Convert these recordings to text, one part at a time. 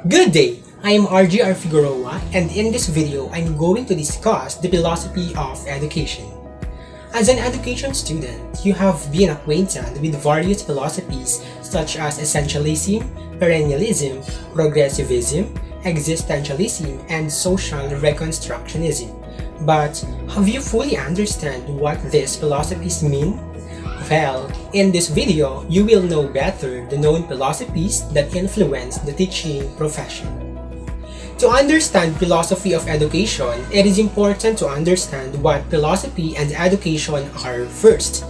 Good day! I am RGR Figueroa, and in this video, I'm going to discuss the philosophy of education. As an education student, you have been acquainted with various philosophies such as essentialism, perennialism, progressivism, existentialism, and social reconstructionism. But have you fully understand what these philosophies mean? Well, in this video, you will know better the known philosophies that influence the teaching profession. To understand philosophy of education, it is important to understand what philosophy and education are first.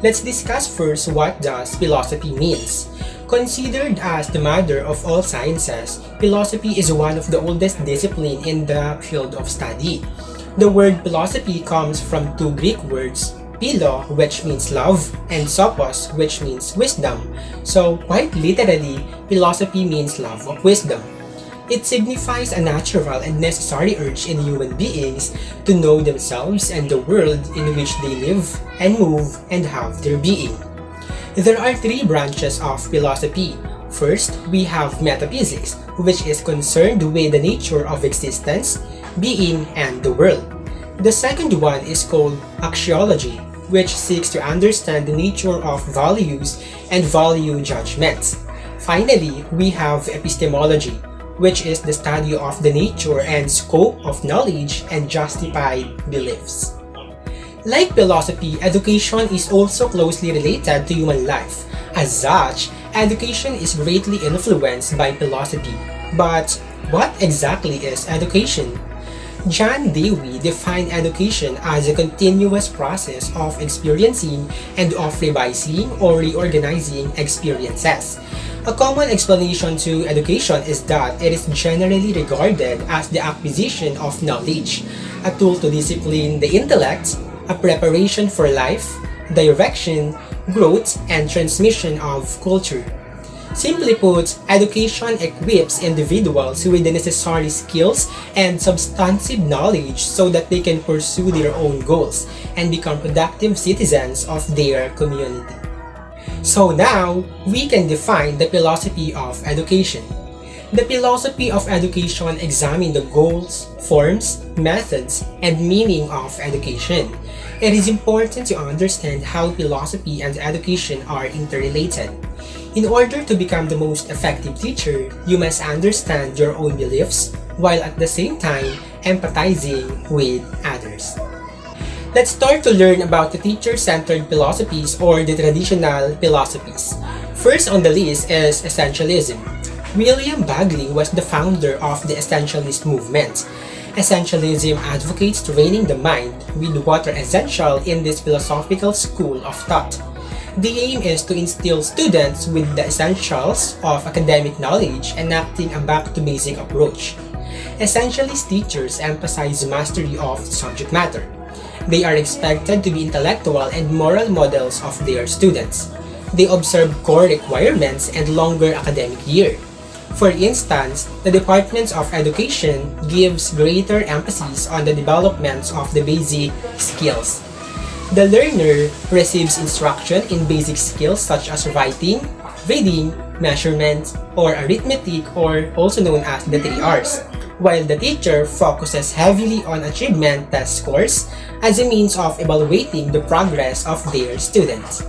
Let's discuss first what does philosophy means. Considered as the mother of all sciences, philosophy is one of the oldest disciplines in the field of study. The word philosophy comes from two Greek words, philo, which means love, and sophos, which means wisdom. So, quite literally, philosophy means love of wisdom. It signifies a natural and necessary urge in human beings to know themselves and the world in which they live and move and have their being. There are three branches of philosophy. First, we have metaphysics, which is concerned with the nature of existence, being, and the world. The second one is called axiology, which seeks to understand the nature of values and value judgments. Finally, we have epistemology, which is the study of the nature and scope of knowledge and justified beliefs. Like philosophy, education is also closely related to human life. As such, education is greatly influenced by philosophy. But what exactly is education? John Dewey defined education as a continuous process of experiencing and of revising or reorganizing experiences. A common explanation to education is that it is generally regarded as the acquisition of knowledge, a tool to discipline the intellect, a preparation for life, direction, growth, and transmission of culture. Simply put, education equips individuals with the necessary skills and substantive knowledge so that they can pursue their own goals and become productive citizens of their community. So now, we can define the philosophy of education. The philosophy of education examines the goals, forms, methods, and meaning of education. It is important to understand how philosophy and education are interrelated. In order to become the most effective teacher, you must understand your own beliefs while at the same time empathizing with others. Let's start to learn about the teacher-centered philosophies or the traditional philosophies. First on the list is essentialism. William Bagley was the founder of the essentialist movement. Essentialism advocates training the mind with what are essential in this philosophical school of thought. The aim is to instill students with the essentials of academic knowledge, enacting a back-to-basic approach. Essentialist teachers emphasize mastery of subject matter. They are expected to be intellectual and moral models of their students. They observe core requirements and longer academic year. For instance, the Department of Education gives greater emphasis on the development of the basic skills. The learner receives instruction in basic skills such as writing, reading, measurement, or arithmetic, or also known as the 3 R's, while the teacher focuses heavily on achievement test scores as a means of evaluating the progress of their students.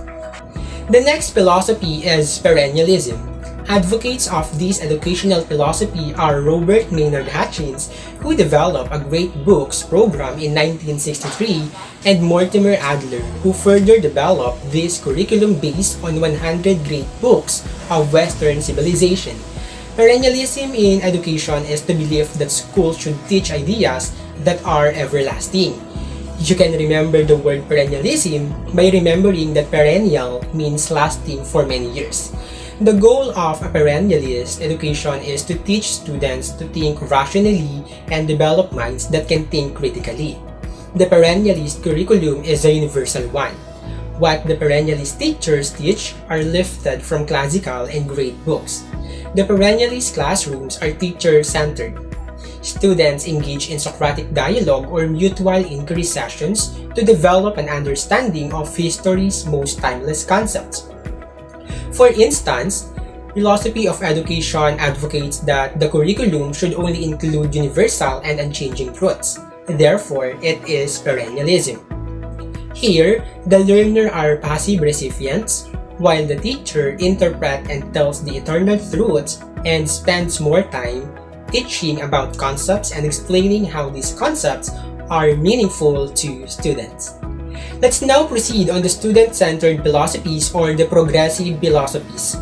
The next philosophy is perennialism. Advocates of this educational philosophy are Robert Maynard Hutchins, who developed a great books program in 1963, and Mortimer Adler, who further developed this curriculum based on 100 great books of Western civilization. Perennialism in education is the belief that schools should teach ideas that are everlasting. You can remember the word perennialism by remembering that perennial means lasting for many years. The goal of a perennialist education is to teach students to think rationally and develop minds that can think critically. The perennialist curriculum is a universal one. What the perennialist teachers teach are lifted from classical and great books. The perennialist classrooms are teacher-centered. Students engage in Socratic dialogue or mutual inquiry sessions to develop an understanding of history's most timeless concepts. For instance, philosophy of education advocates that the curriculum should only include universal and unchanging truths. Therefore, it is perennialism. Here, the learner are passive recipients, while the teacher interprets and tells the eternal truths and spends more time teaching about concepts and explaining how these concepts are meaningful to students. Let's now proceed on the student-centered philosophies or the progressive philosophies.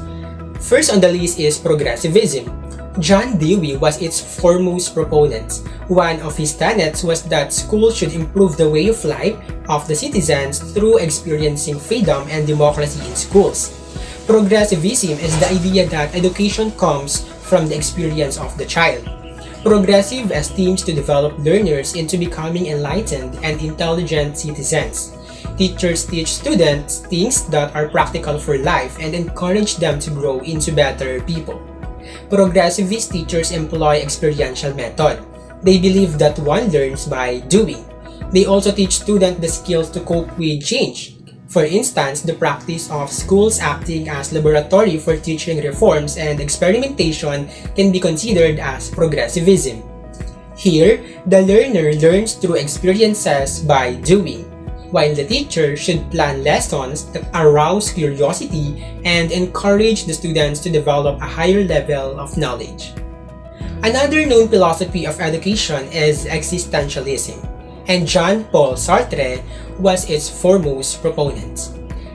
First on the list is progressivism. John Dewey was its foremost proponent. One of his tenets was that schools should improve the way of life of the citizens through experiencing freedom and democracy in schools. Progressivism is the idea that education comes from the experience of the child. Progressive aims to develop learners into becoming enlightened and intelligent citizens. Teachers teach students things that are practical for life and encourage them to grow into better people. Progressivist teachers employ experiential method. They believe that one learns by doing. They also teach students the skills to cope with change. For instance, the practice of schools acting as laboratory for teaching reforms and experimentation can be considered as progressivism. Here, the learner learns through experiences by doing, while the teacher should plan lessons that arouse curiosity and encourage the students to develop a higher level of knowledge. Another known philosophy of education is existentialism, and Jean-Paul Sartre was its foremost proponent.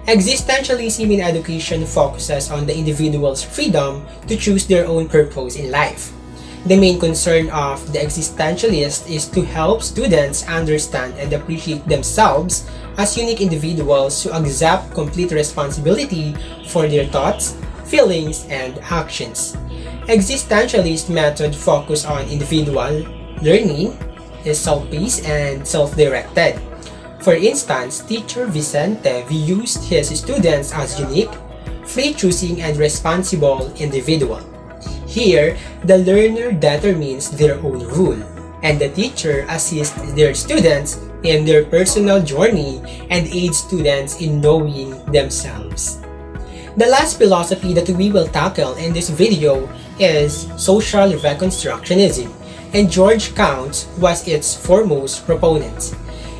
Existentialism in education focuses on the individual's freedom to choose their own purpose in life. The main concern of the existentialist is to help students understand and appreciate themselves as unique individuals who accept complete responsibility for their thoughts, feelings, and actions. Existentialist method focus on individual learning, is self-paced and self-directed. For instance, teacher Vicente views his students as unique, free-choosing, and responsible individuals. Here, the learner determines their own rule, and the teacher assists their students in their personal journey and aids students in knowing themselves. The last philosophy that we will tackle in this video is social reconstructionism, and George Counts was its foremost proponent.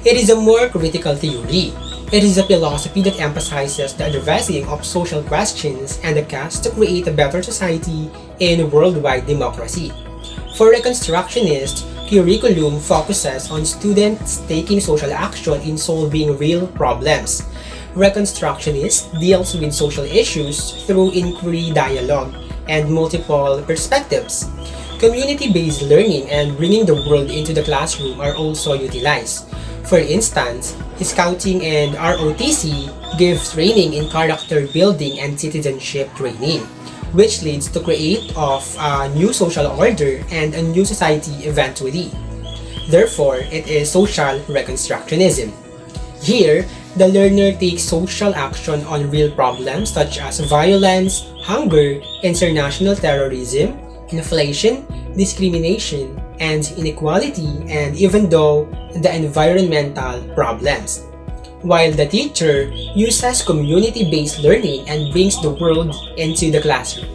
It is a more critical theory. It is a philosophy that emphasizes the addressing of social questions and the quest to create a better society in worldwide democracy. For Reconstructionists, curriculum focuses on students taking social action in solving real problems. Reconstructionist deals with social issues through inquiry, dialogue, and multiple perspectives. Community-based learning and bringing the world into the classroom are also utilized. For instance, Scouting and ROTC gives training in character building and citizenship training, which leads to create of a new social order and a new society eventually. Therefore, it is social reconstructionism. Here, the learner takes social action on real problems such as violence, hunger, international terrorism, inflation, discrimination, and inequality, and even though the environmental problems. While the teacher uses community-based learning and brings the world into the classroom.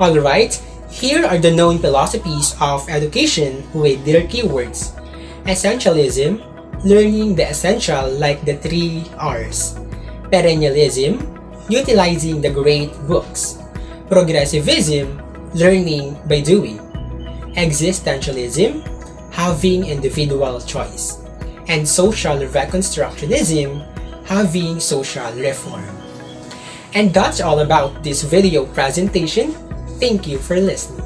Alright, here are the known philosophies of education with their keywords. Essentialism, learning the essential like the 3 R's. Perennialism, utilizing the great books. Progressivism, learning by doing. Existentialism, having individual choice. And social reconstructionism, having social reform. And that's all about this video presentation. Thank you for listening.